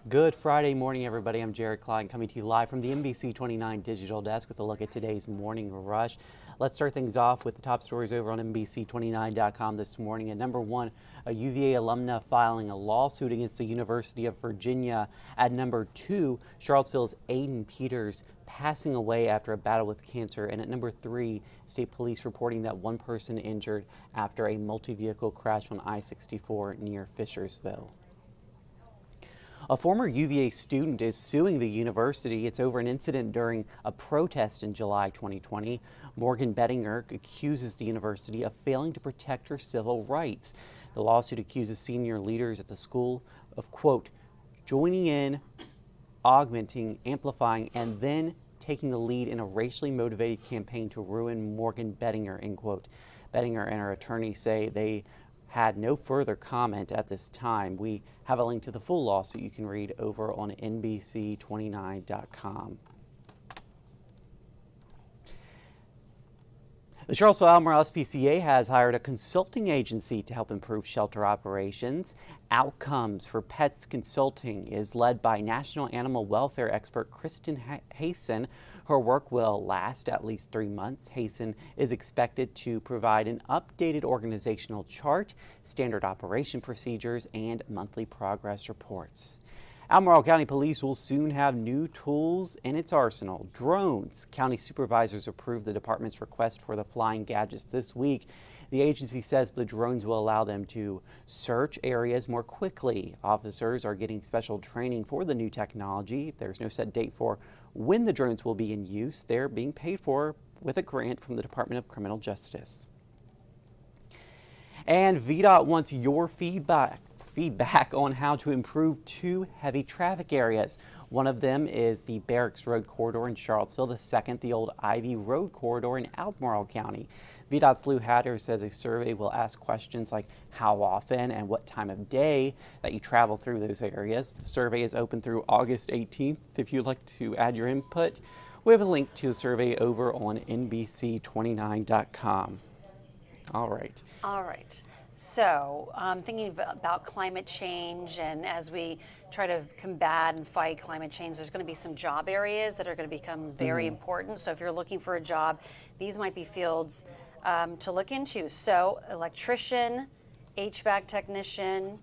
Good Friday morning, everybody. I'm Jared Klein coming to you live from the NBC29 Digital Desk with a look at today's morning rush. Let's start things off with the top stories over on NBC29.com this morning. At number one, a UVA alumna filing a lawsuit against the University of Virginia. At number two, Charlottesville's Aiden Peters passing away after a battle with cancer. And at number three, state police reporting that one person injured after a multi-vehicle crash on I-64 near Fishersville. A former UVA student is suing the university. It's over an incident during a protest in July 2020. Morgan Bettinger accuses the university of failing to protect her civil rights. The lawsuit accuses senior leaders at the school of, quote, joining in, augmenting, amplifying, and then taking the lead in a racially motivated campaign to ruin Morgan Bettinger, end quote. Bettinger and her attorney say they had no further comment at this time. We have a link to the full lawsuit you can read over on NBC29.com. The Charlottesville-Albemarle SPCA has hired a consulting agency to help improve shelter operations. Outcomes for Pets Consulting is led by National Animal Welfare expert Kristen Hayson. Her work will last at least 3 months. Hayson is expected to provide an updated organizational chart, standard operation procedures, and monthly progress reports. Albemarle County Police will soon have new tools in its arsenal, drones. County supervisors approved the department's request for the flying gadgets this week. The agency says the drones will allow them to search areas more quickly. Officers are getting special training for the new technology. There's no set date for when the drones will be in use. They're being paid for with a grant from the Department of Criminal Justice. And VDOT wants your feedback on how to improve two heavy traffic areas. One of them is the Barracks Road corridor in Charlottesville, the second the old Ivy Road corridor in Albemarle County. VDOT's Lou Hatter says a survey will ask questions like how often and what time of day that you travel through those areas. The survey is open through August 18th. If you'd like to add your input, we have a link to the survey over on NBC29.com. All right. So thinking about climate change, and as we try to combat and fight climate change, there's going to be some job areas that are going to become very important. So if you're looking for a job, these might be fields to look into. So electrician, HVAC technician,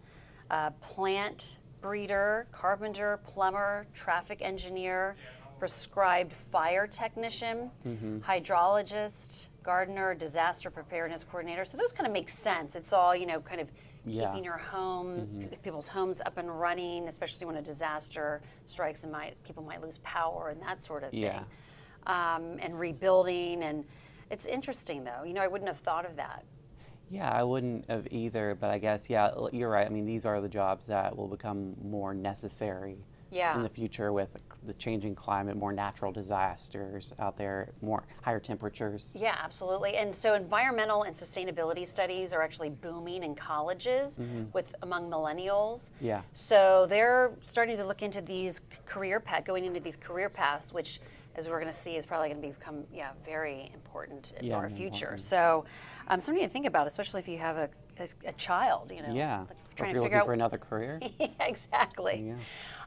plant breeder, carpenter, plumber, traffic engineer, prescribed fire technician, hydrologist, gardener, disaster preparedness coordinator. So those kind of make sense. It's all, kind of keeping your home, people's homes up and running, especially when a disaster strikes and people might lose power and that sort of thing. And rebuilding. And it's interesting, though. I wouldn't have thought of that. Yeah, I wouldn't have either, but I guess, yeah, you're right. I mean, these are the jobs that will become more necessary in the future with the changing climate, more natural disasters out there, more higher temperatures. Yeah, absolutely. And so environmental and sustainability studies are actually booming in colleges among millennials. Yeah. So they're starting to look into these going into these career paths, which, as we're going to see, is probably going to become very important for our future. So something to think about, especially if you have a child, Yeah. Trying if you're to figure looking out for another career. Yeah, exactly. Yeah.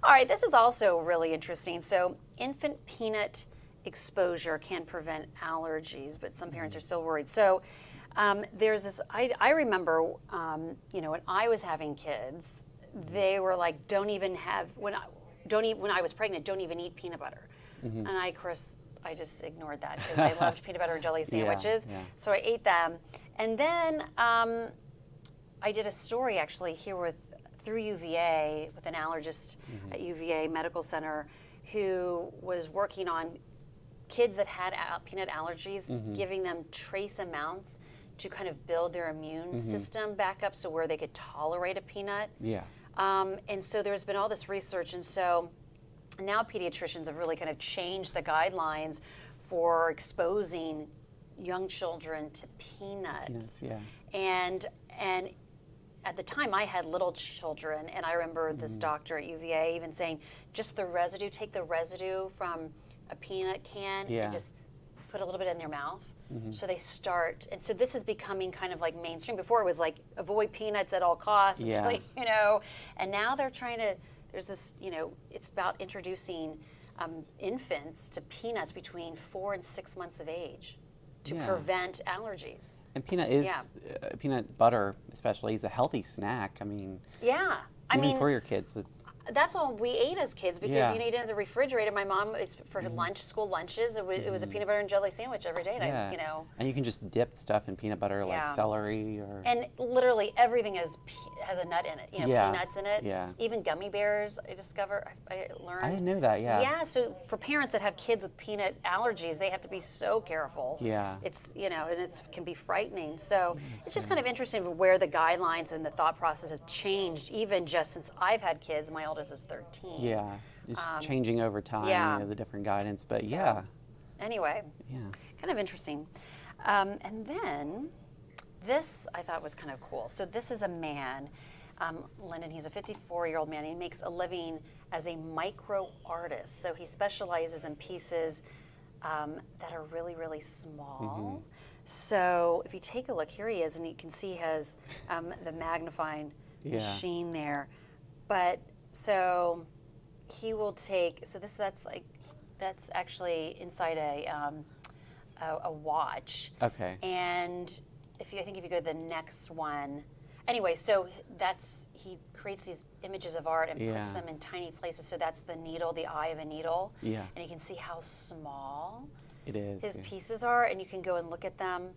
All right, this is also really interesting. So infant peanut exposure can prevent allergies, but some parents are still worried. So there's this, I remember, when I was having kids, they were like, when I was pregnant, don't even eat peanut butter. And of course, I just ignored that because I loved peanut butter and jelly sandwiches. So I ate them. And then I did a story actually here through UVA with an allergist at UVA Medical Center who was working on kids that had peanut allergies, giving them trace amounts to kind of build their immune system back up so where they could tolerate a peanut. Yeah. And so there's been all this research, and so now pediatricians have really kind of changed the guidelines for exposing young children to peanuts. And at the time I had little children, and I remember this doctor at UVA even saying, just the residue, take the residue from a peanut can and just put a little bit in their mouth. So they start, and so this is becoming kind of like mainstream. Before it was like avoid peanuts at all costs, and now they're there's this, it's about introducing infants to peanuts between 4 and 6 months of age to prevent allergies. And peanut butter especially is a healthy snack. I mean, even for your kids, that's all we ate as kids because you didn't have the refrigerator. My mom, for lunch, school lunches, it was a peanut butter and jelly sandwich every day. And and you can just dip stuff in peanut butter like celery or. And literally everything has a nut in it. Peanuts in it. Yeah. Even gummy bears. I learned. I didn't know that. Yeah. Yeah. So for parents that have kids with peanut allergies, they have to be so careful. Yeah. It's and it can be frightening. So it's just kind of interesting where the guidelines and the thought process has changed, even just since I've had kids. My oldest is 13. Yeah, it's changing over time, the different guidance, but Anyway, kind of interesting. And then this I thought was kind of cool. So this is a man, Lyndon, he's a 54-year-old man. He makes a living as a micro artist. So he specializes in pieces that are really, really small. So if you take a look, here he is, and you can see he has the magnifying machine there. But so he will take, so that's actually inside a watch. Okay. And I think if you go to the next one, anyway, so he creates these images of art and puts them in tiny places. So that's the needle, the eye of a needle. Yeah. And you can see how small it is. His pieces are, and you can go and look at them.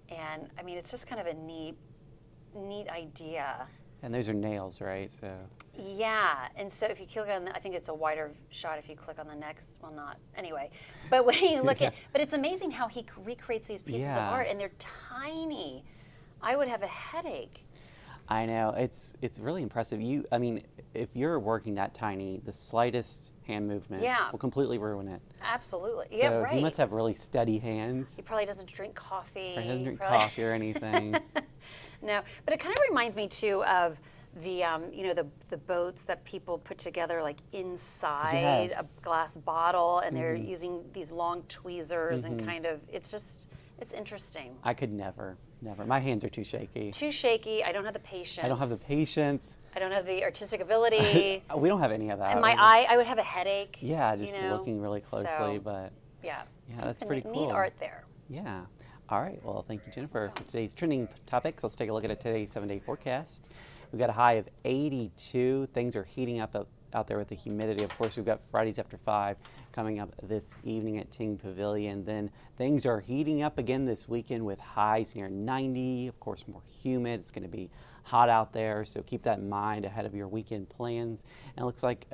And I mean, it's just kind of a neat idea. And those are nails, right? So. Yeah, and so if you click on, I think it's a wider shot if you click on the next, well not, anyway. But when you look at, but it's amazing how he recreates these pieces of art, and they're tiny. I would have a headache. I know, it's really impressive. I mean, if you're working that tiny, the slightest hand movement will completely ruin it. Absolutely, So he must have really steady hands. He probably doesn't drink coffee. Or he doesn't drink coffee or anything. No, but it kind of reminds me too of the the boats that people put together like inside a glass bottle, and they're using these long tweezers and kind of it's interesting. I could never. My hands are too shaky. Too shaky. I don't have the patience. I don't have the patience. I don't have the artistic ability. We don't have any of that. And my eye, I would have a headache. Yeah, just looking really closely, but yeah, that's pretty cool. Neat art there. Yeah. All right. Well, thank you, Jennifer, for today's trending topics. Let's take a look at today's 7-day forecast. We've got a high of 82. Things are heating up out there with the humidity. Of course, we've got Fridays After 5 coming up this evening at Ting Pavilion. Then things are heating up again this weekend with highs near 90. Of course, more humid. It's going to be hot out there, so keep that in mind ahead of your weekend plans. And it looks like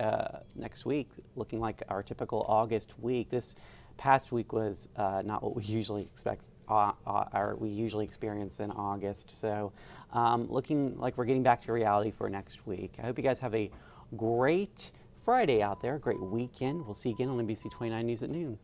next week, looking like our typical August week. This past week was not what we usually expect. We usually experience in August. So looking like we're getting back to reality for next week. I hope you guys have a great Friday out there, a great weekend. We'll see you again on NBC29 News at noon.